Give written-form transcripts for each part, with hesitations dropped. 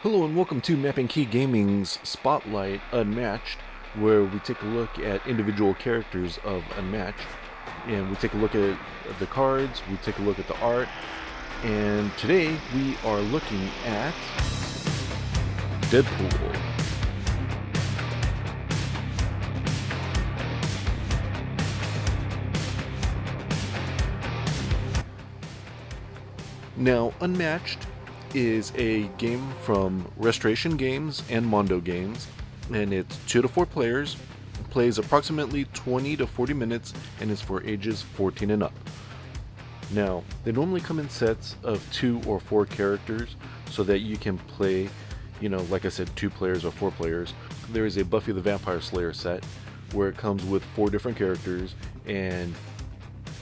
Hello and welcome to Mapping Key Gaming's Spotlight Unmatched, where we take a look at individual characters of Unmatched, and we take a look at the cards, we take a look at the art, and today we are looking at Deadpool. Now, Unmatched is a game from Restoration Games and Mondo Games, and it's 2 to 4 players, plays approximately 20 to 40 minutes, and is for ages 14 and up. Now, they normally come in sets of 2 or 4 characters so that you can play, like I said, 2 players or 4 players. There is a Buffy the Vampire Slayer set where it comes with 4 different characters, and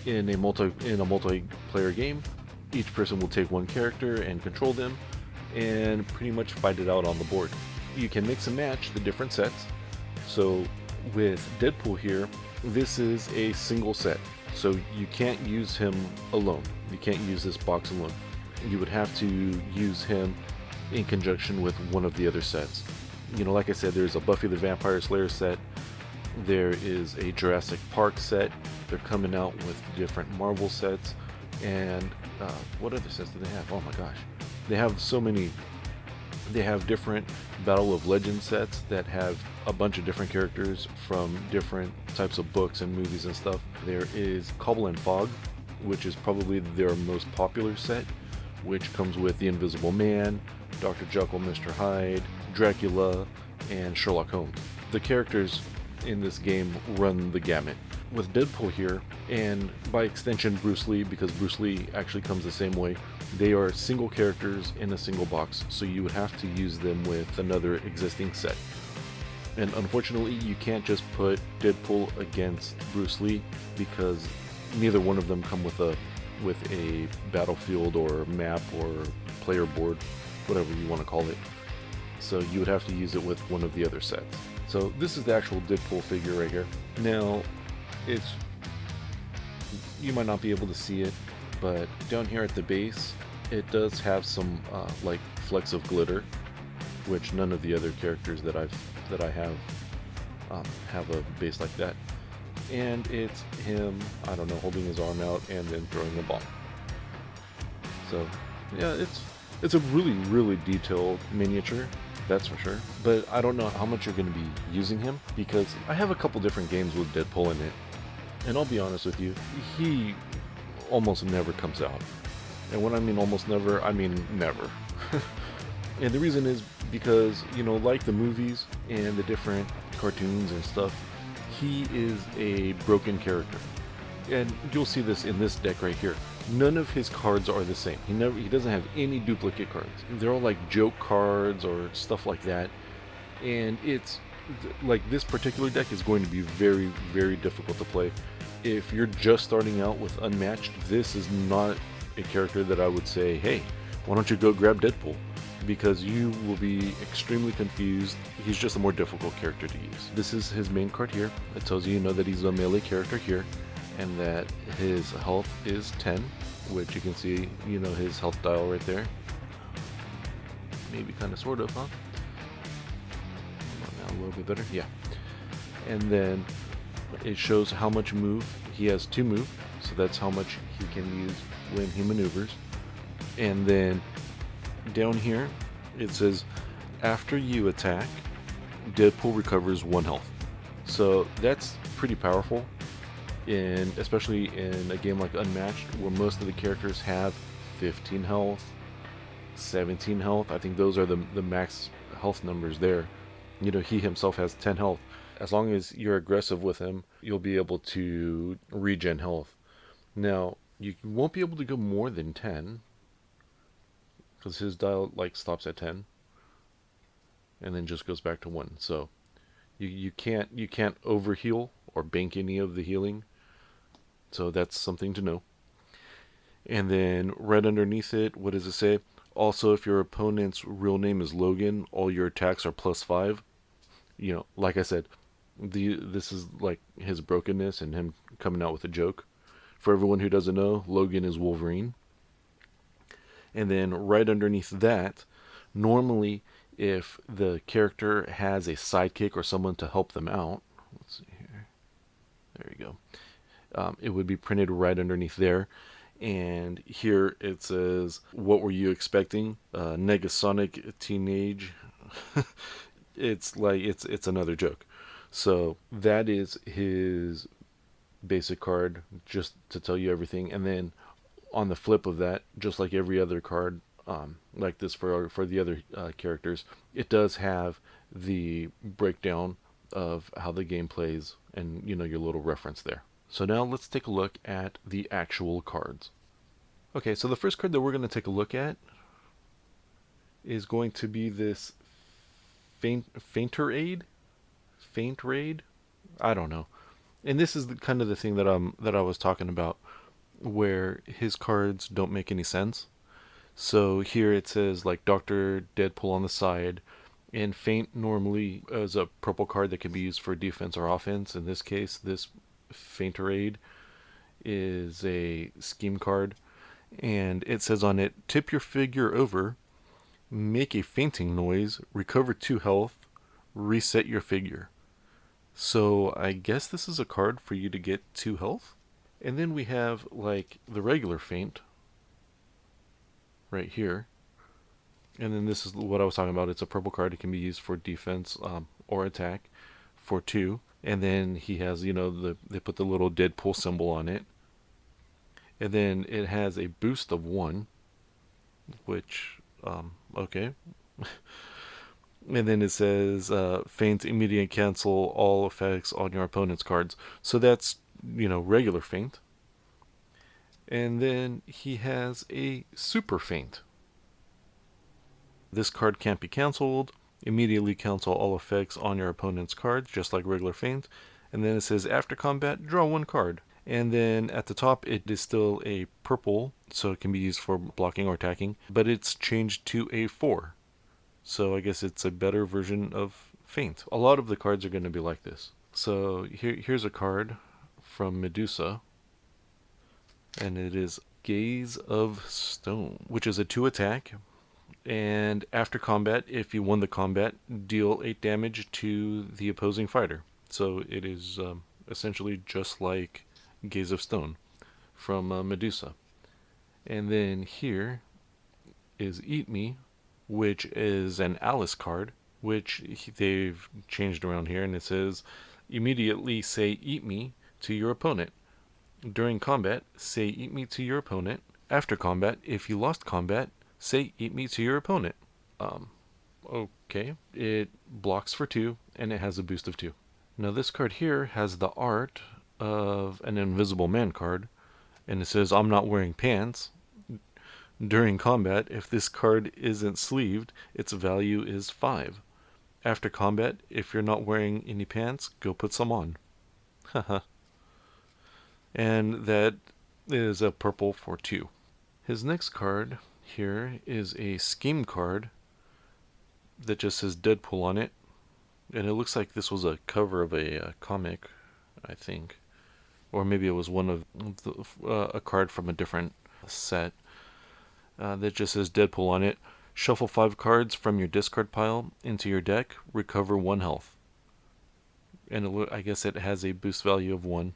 in a multiplayer game, each person will take one character and control them and pretty much fight it out on the board. You can mix and match the different sets. So with Deadpool here, this is a single set. So you can't use him alone. You can't use this box alone. You would have to use him in conjunction with one of the other sets. Like I said, there's a Buffy the Vampire Slayer set. There is a Jurassic Park set. They're coming out with different Marvel sets. And what other sets do they have? Oh my gosh. They have so many. They have different Battle of Legends sets that have a bunch of different characters from different types of books and movies and stuff. There is Cobble and Fog, which is probably their most popular set, which comes with the Invisible Man, Dr. Jekyll, Mr. Hyde, Dracula, and Sherlock Holmes. The characters in this game run the gamut. With Deadpool here, and by extension Bruce Lee, because Bruce Lee actually comes the same way, they are single characters in a single box, so you would have to use them with another existing set. And unfortunately, you can't just put Deadpool against Bruce Lee because neither one of them come with a battlefield or map or player board, whatever you want to call it. So you would have to use it with one of the other sets. So this is the actual Deadpool figure right here. Now, you might not be able to see it, but down here at the base, it does have some like flecks of glitter, which none of the other characters that I have a base like that. And it's him, I don't know, holding his arm out and then throwing the ball. So yeah, it's a really detailed miniature, that's for sure. But I don't know how much you're going to be using him, because I have a couple different games with Deadpool in it. And I'll be honest with you, he almost never comes out. And when I mean almost never, I mean never. And the reason is because, like the movies and the different cartoons and stuff, he is a broken character. And you'll see this in this deck right here. None of his cards are the same. He doesn't have any duplicate cards. They're all like joke cards or stuff like that. And it's like this particular deck is going to be very difficult to play. If you're just starting out with Unmatched, this is not a character that I would say, hey, why don't you go grab Deadpool? Because you will be extremely confused. He's just a more difficult character to use. This is his main card here. It tells you, that he's a melee character here, and that his health is 10, which you can see, his health dial right there. Maybe kind of sort of, huh? Now a little bit better, yeah. And then it shows how much move. He has 2 move, so that's how much he can use when he maneuvers. And then down here it says, after you attack, Deadpool recovers 1 health. So that's pretty powerful, especially in a game like Unmatched, where most of the characters have 15 health, 17 health. I think those are the max health numbers there. He himself has 10 health. As long as you're aggressive with him, you'll be able to regen health. Now, you won't be able to go more than 10, because his dial stops at 10 and then just goes back to 1. So you can't overheal or bank any of the healing. So that's something to know. And then right underneath it, what does it say? Also, if your opponent's real name is Logan, all your attacks are +5. Like I said, this is like his brokenness and him coming out with a joke. For everyone who doesn't know, Logan is Wolverine. And then right underneath that, Normally, if the character has a sidekick or someone to help them out, let's see here. There you go. It would be printed right underneath there. And here it says, "What were you expecting? Negasonic teenage." It's like it's another joke. So that is his basic card, just to tell you everything. And then on the flip of that, just like every other card, like this for the other characters, it does have the breakdown of how the game plays, and your little reference there. So now let's take a look at the actual cards. Okay, so the first card that we're going to take a look at is going to be this Fainter Aid, Faint Raid. I don't know. And this is kind of the thing that I was talking about, where his cards don't make any sense. So here it says like Doctor Deadpool on the side, and Faint normally is a purple card that can be used for defense or offense. In this case, this Fainter Aid is a scheme card, and it says on it, tip your figure over, make a fainting noise, recover 2 health, reset your figure. So I guess this is a card for you to get 2 health. And then we have like the regular faint right here. And then this is what I was talking about. It's a purple card. It can be used for defense or attack for 2. And then he has, they put the little Deadpool symbol on it. And then it has a boost of 1, which, okay. And then it says, feint, immediate cancel all effects on your opponent's cards. So that's, regular feint. And then he has a super feint. This card can't be canceled. Immediately cancel all effects on your opponent's cards, just like regular feint. And then it says, after combat, draw 1 card. And then at the top, it is still a purple, so it can be used for blocking or attacking, but it's changed to a 4. So I guess it's a better version of Feint. A lot of the cards are going to be like this. So here's a card from Medusa, and it is Gaze of Stone, which is a 2 attack. And after combat, if you won the combat, deal 8 damage to the opposing fighter. So it is essentially just like Gaze of Stone from Medusa. And then here is Eat Me, which is an Alice card, which they've changed around here, and it says, immediately say Eat Me to your opponent. During combat, say Eat Me to your opponent. After combat, if you lost combat, say Eat Me to your opponent. Okay. It blocks for 2, and it has a boost of 2. Now this card here has the art of an Invisible Man card, and it says, I'm not wearing pants. During combat, if this card isn't sleeved, its value is 5. After combat, if you're not wearing any pants, go put some on. Haha. And that is a purple for 2. His next card here is a scheme card that just says Deadpool on it. And it looks like this was a cover of a comic, I think. Or maybe it was one of a card from a different set that just says Deadpool on it. Shuffle 5 cards from your discard pile into your deck. Recover 1 health. And I guess it has a boost value of 1.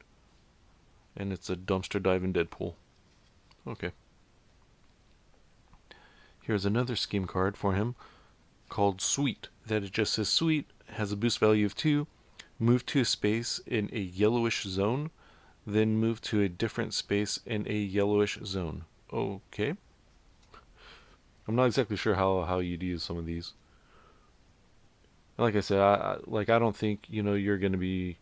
And it's a dumpster diving Deadpool. Okay. Here's another scheme card for him called Sweet. That it just says Sweet, has a boost value of 2. Move to a space in a yellowish zone. Then move to a different space in a yellowish zone. Okay. I'm not exactly sure how you'd use some of these. Like I said, I don't think you're going to be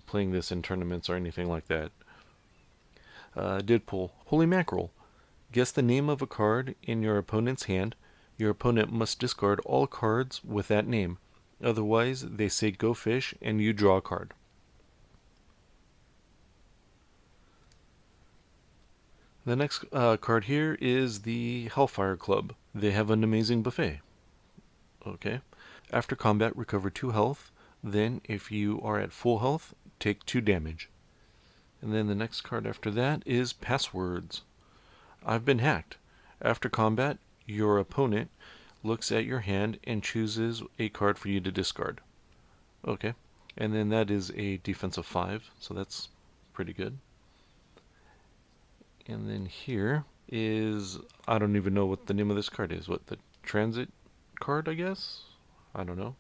playing this in tournaments or anything like that. Deadpool, Holy Mackerel. Guess the name of a card in your opponent's hand. Your opponent must discard all cards with that name. Otherwise, they say go fish and you draw a card. The next card here is the Hellfire Club. They have an amazing buffet. Okay. After combat, recover 2 health. Then, if you are at full health, take 2 damage. And then the next card after that is Passwords. I've been hacked. After combat, your opponent looks at your hand and chooses a card for you to discard. Okay. And then that is a defense of 5, so that's pretty good. And then here is, I don't even know what the name of this card is. What, the transit card, I guess? I don't know.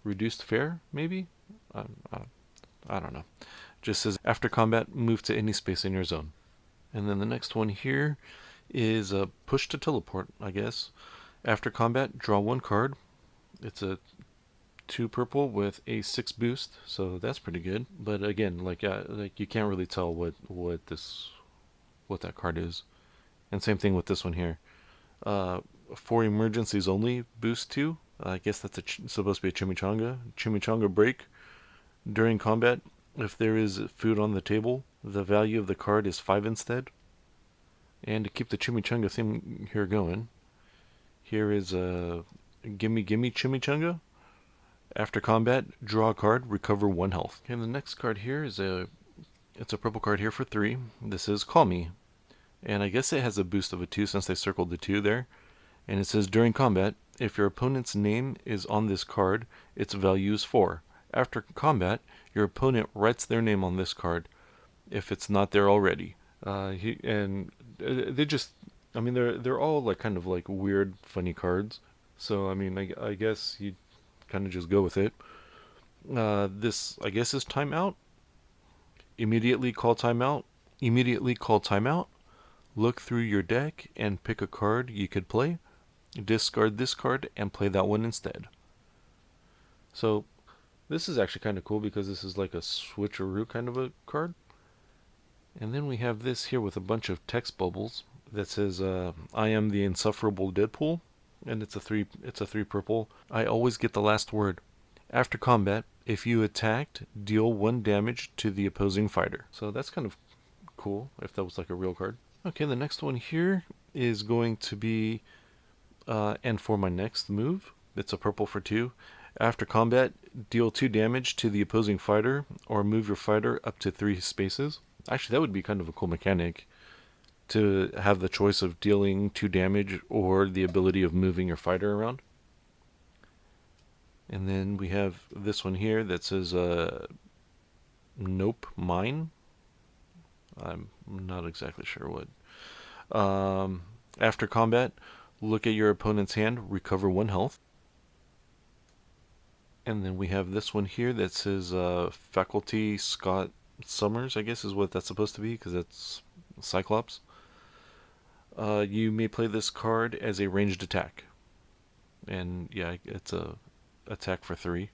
Reduced fare, maybe? I, I, I don't know. Just says, after combat, move to any space in your zone. And then the next one here is a push to teleport, I guess. After combat, draw one card. It's a 2 purple with a 6 boost, so that's pretty good. But again, like you can't really tell what that card is. And same thing with this one here. Uh, for emergencies only, boost 2. I guess that's supposed to be a chimichanga. Chimichanga break. During combat, if there is food on the table, the value of the card is 5 instead. And to keep the chimichanga theme here going, here is a gimme gimme chimichanga. After combat, draw a card, recover 1 health. And the next card here is it's a purple card here for 3. This is Call Me. And I guess it has a boost of a 2 since they circled the 2 there. And it says during combat, if your opponent's name is on this card, its value is 4. After combat, your opponent writes their name on this card if it's not there already. They just, I mean, they're all like kind of like weird, funny cards. So I mean, I guess you kind of just go with it. This I guess is timeout. Immediately call timeout. Immediately call timeout. Look through your deck and pick a card you could play. Discard this card and play that one instead. So this is actually kind of cool because this is like a switcheroo kind of a card. And then we have this here with a bunch of text bubbles that says, "I am the insufferable Deadpool," and it's a 3 purple. I always get the last word. After combat, if you attacked, deal 1 damage to the opposing fighter. So that's kind of cool if that was like a real card. Okay, the next one here is going to be, and for my next move, it's a purple for 2. After combat, deal 2 damage to the opposing fighter or move your fighter up to 3 spaces. Actually, that would be kind of a cool mechanic to have the choice of dealing 2 damage or the ability of moving your fighter around. And then we have this one here that says, nope, mine. I'm not exactly sure what. After combat, look at your opponent's hand, recover 1 health. And then we have this one here that says, Faculty Scott Summers, I guess is what that's supposed to be, because it's Cyclops. You may play this card as a ranged attack. And yeah, it's a attack for 3.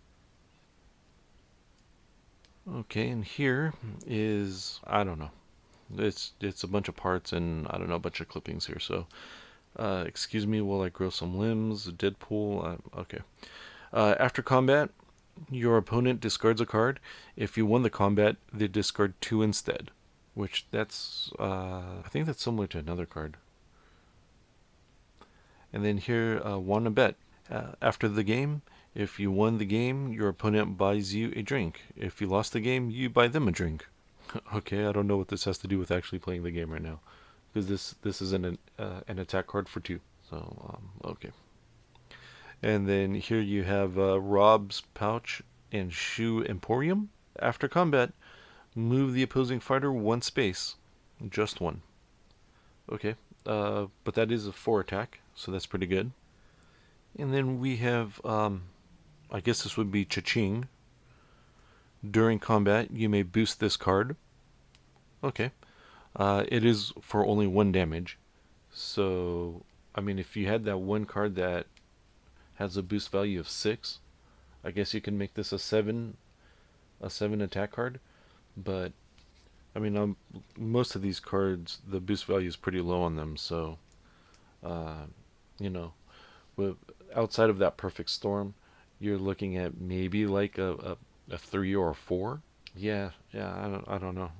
Okay, and here is, I don't know. It's a bunch of parts and I don't know, a bunch of clippings here. So, excuse me while I grow some limbs. Deadpool. Okay. After combat, your opponent discards a card. If you won the combat, they discard 2 instead. Which that's, I think that's similar to another card. And then here, wanna bet. After the game, if you won the game, your opponent buys you a drink. If you lost the game, you buy them a drink. Okay, I don't know what this has to do with actually playing the game right now, because this is an attack card for 2. So okay. And then here you have Rob's Pouch and Shoe Emporium. After combat, move the opposing fighter 1 space, just 1. Okay, but that is a 4 attack, so that's pretty good. And then we have, I guess this would be Cha-Ching. During combat, you may boost this card. Okay. It is for only 1 damage. So, I mean, if you had that one card that has a boost value of 6, I guess you can make this a 7 attack card. But, I mean, most of these cards, the boost value is pretty low on them. So, you know, outside of that perfect storm, you're looking at maybe like a 3 or a 4. Yeah, I don't know.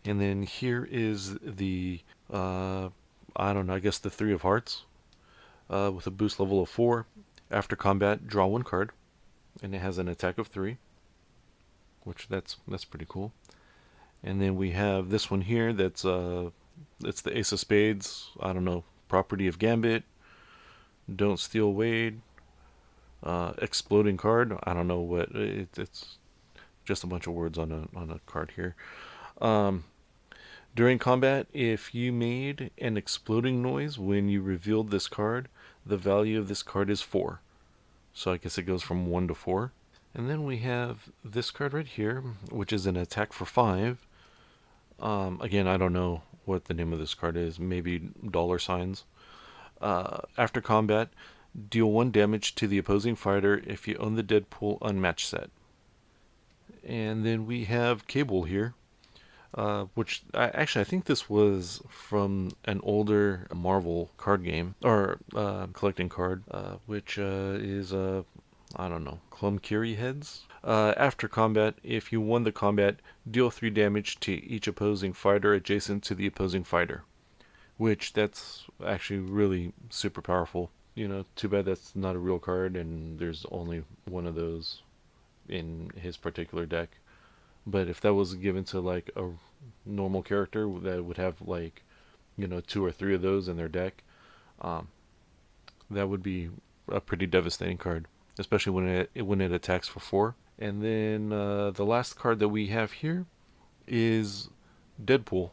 And then here is the, I don't know, I guess the 3 of Hearts, with a boost level of 4. After combat, draw 1 card, and it has an attack of 3, which that's pretty cool. And then we have this one here that's, it's the Ace of Spades, I don't know, property of Gambit, don't steal Wade, exploding card. I don't know what it's just a bunch of words on a card here. Um, During combat, if you made an exploding noise when you revealed this card, the value of this card is 4. So I guess it goes from 1 to 4. And then we have this card right here, which is an attack for 5. Again, I don't know what the name of this card is. Maybe dollar signs. After combat, deal 1 damage to the opposing fighter if you own the Deadpool Unmatched set. And then we have Cable here, which I think this was from an older Marvel card game, or collecting card, which is, I don't know, Clumkiri heads. After combat, if you won the combat, deal 3 damage to each opposing fighter adjacent to the opposing fighter. Which, that's actually really super powerful. Too bad that's not a real card and there's only one of those in his particular deck. But if that was given to like a normal character that would have like, 2 or 3 of those in their deck, that would be a pretty devastating card, especially when it attacks for 4. And then the last card that we have here is Deadpool.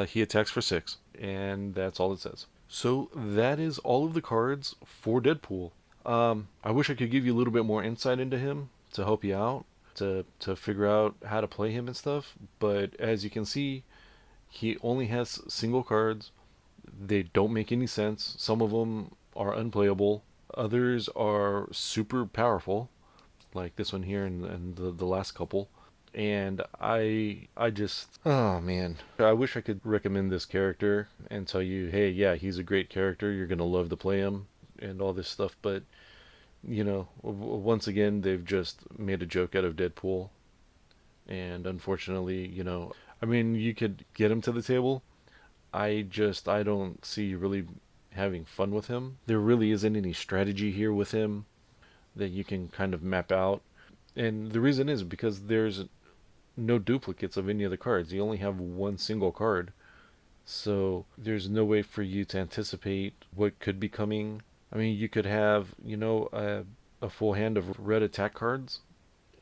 He attacks for 6, and that's all it says. So that is all of the cards for Deadpool. I wish I could give you a little bit more insight into him to help you out, to figure out how to play him and stuff. But as you can see, he only has single cards. They don't make any sense. Some of them are unplayable. Others are super powerful, like this one here and the last couple. And I just, oh man, I wish I could recommend this character and tell you, hey, yeah, he's a great character, you're gonna love to play him and all this stuff. But once again, they've just made a joke out of Deadpool. And unfortunately, I mean, you could get him to the table. I don't see you really having fun with him. There really isn't any strategy here with him that you can kind of map out. And the reason is because there's no duplicates of any of the cards. You only have one single card. So there's no way for you to anticipate what could be coming. I mean, you could have, a full hand of red attack cards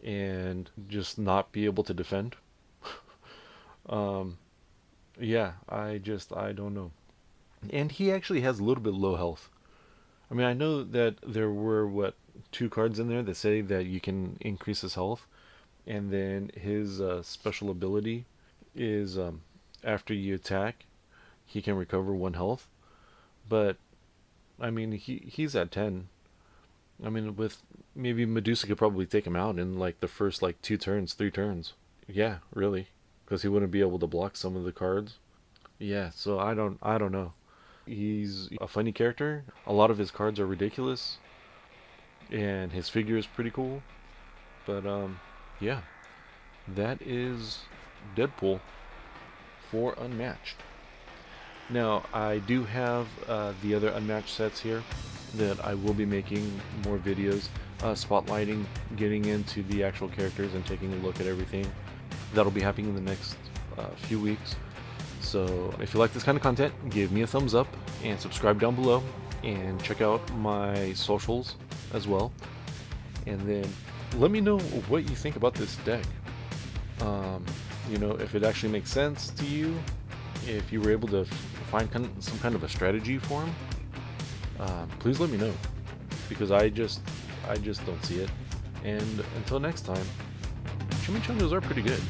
and just not be able to defend. Yeah, I don't know. And he actually has a little bit low health. I mean, I know that there were, 2 cards in there that say that you can increase his health. And then his special ability is after you attack, he can recover 1 health. But, I mean, he's at 10. I mean, with maybe Medusa could probably take him out in like the first 2 turns, 3 turns. Yeah, really, because he wouldn't be able to block some of the cards. Yeah, so I don't know. He's a funny character. A lot of his cards are ridiculous, and his figure is pretty cool. But yeah, that is Deadpool for Unmatched. Now, I do have the other Unmatched sets here that I will be making more videos, spotlighting, getting into the actual characters and taking a look at everything. That'll be happening in the next few weeks. So if you like this kind of content, give me a thumbs up and subscribe down below, and check out my socials as well. And then let me know what you think about this deck. If it actually makes sense to you, if you were able to find some kind of a strategy for him, please let me know, because I just don't see it. And until next time, chimichangas are pretty good.